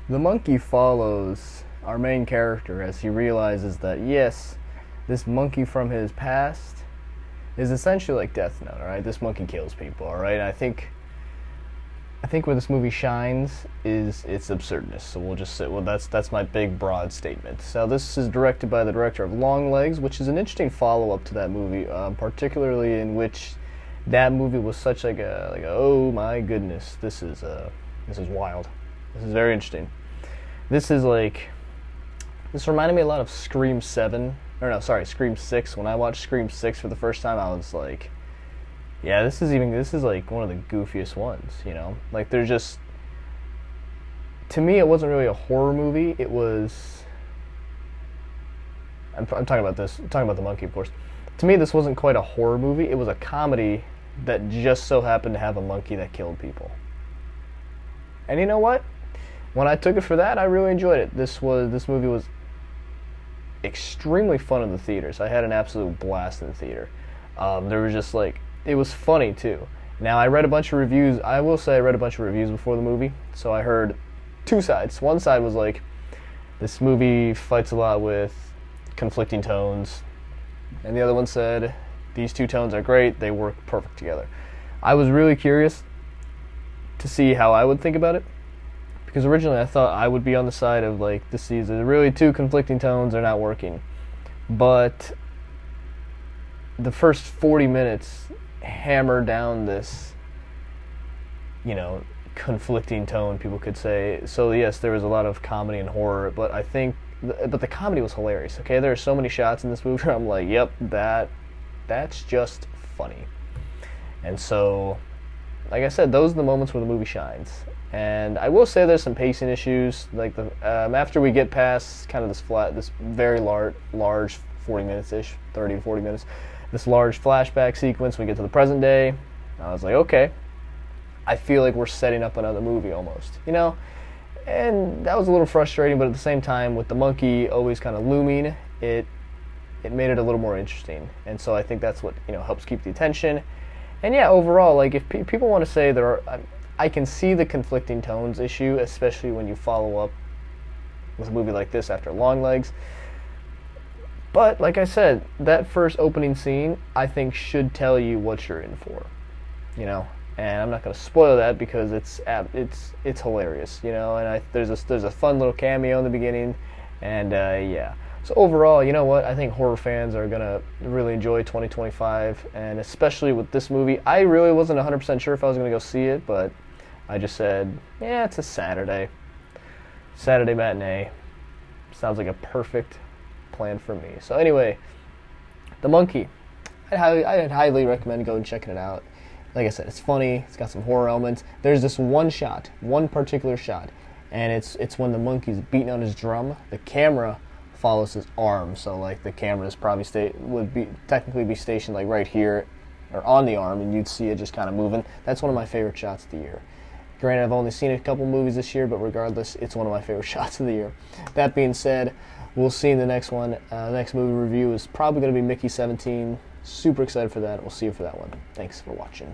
The monkey follows our main character as he realizes that, yes, this monkey from his past is essentially like Death Note, alright? This monkey kills people, alright? I think where this movie shines is its absurdness. So we'll just say, well, that's my big broad statement. So this is directed by the director of Longlegs, which is an interesting follow-up to that movie, particularly in which that movie was such like a oh my goodness, this is wild. This is very interesting. This is like this reminded me a lot of Scream 7, or no, sorry, Scream 6. When I watched Scream 6 for the first time, I was like, yeah, this is like one of the goofiest ones, you know? Like there's just to me it wasn't really a horror movie. It was I'm talking about this, I'm talking about the monkey, of course. To me this wasn't quite a horror movie. It was a comedy that just so happened to have a monkey that killed people. And you know what? When I took it for that, I really enjoyed it. This movie was extremely fun in the theaters. I had an absolute blast in the theater. There was just like it was funny too. Now I read a bunch of reviews. I will say I read a bunch of reviews before the movie, so I heard two sides. One side was like, this movie fights a lot with conflicting tones, and the other one said these two tones are great. They work perfect together. I was really curious to see how I would think about it, because originally I thought I would be on the side of like this is really two conflicting tones, they're not working. But the first 40 minutes hammer down this, you know, conflicting tone, people could say. So yes, there was a lot of comedy and horror, but I think but the comedy was hilarious. Okay, there are so many shots in this movie where I'm like, yep, that's just funny. And so like I said, those are the moments where the movie shines. And I will say there's some pacing issues. Like the after we get past kind of this very large 40 minutes ish, 30 to 40 minutes, this large flashback sequence, we get to the present day. I was like, okay, I feel like we're setting up another movie almost, you know. And that was a little frustrating, but at the same time, with the monkey always kind of looming, it made it a little more interesting. And so I think that's what, you know, helps keep the attention. And yeah, overall, like if people want to say there are, I can see the conflicting tones issue, especially when you follow up with a movie like this after Longlegs. But like I said, that first opening scene, I think, should tell you what you're in for, you know. And I'm not going to spoil that because it's hilarious, you know. And there's a fun little cameo in the beginning, and yeah. So overall, you know what? I think horror fans are going to really enjoy 2025, and especially with this movie. I really wasn't 100% sure if I was going to go see it, but I just said, yeah, it's a Saturday matinee. Sounds like a perfect plan for me. So anyway, The Monkey. I'd highly recommend going and checking it out. Like I said, it's funny. It's got some horror elements. There's this one particular shot, and it's when the monkey's beating on his drum. The camera follows his arm, so like the camera is probably technically be stationed like right here or on the arm, and you'd see it just kind of moving. That's one of my favorite shots of the year. Granted, I've only seen a couple movies this year, but regardless, it's one of my favorite shots of the year. That being said, we'll see in the next one. The next movie review is probably going to be Mickey 17. Super excited for that. We'll see you for that one. Thanks for watching.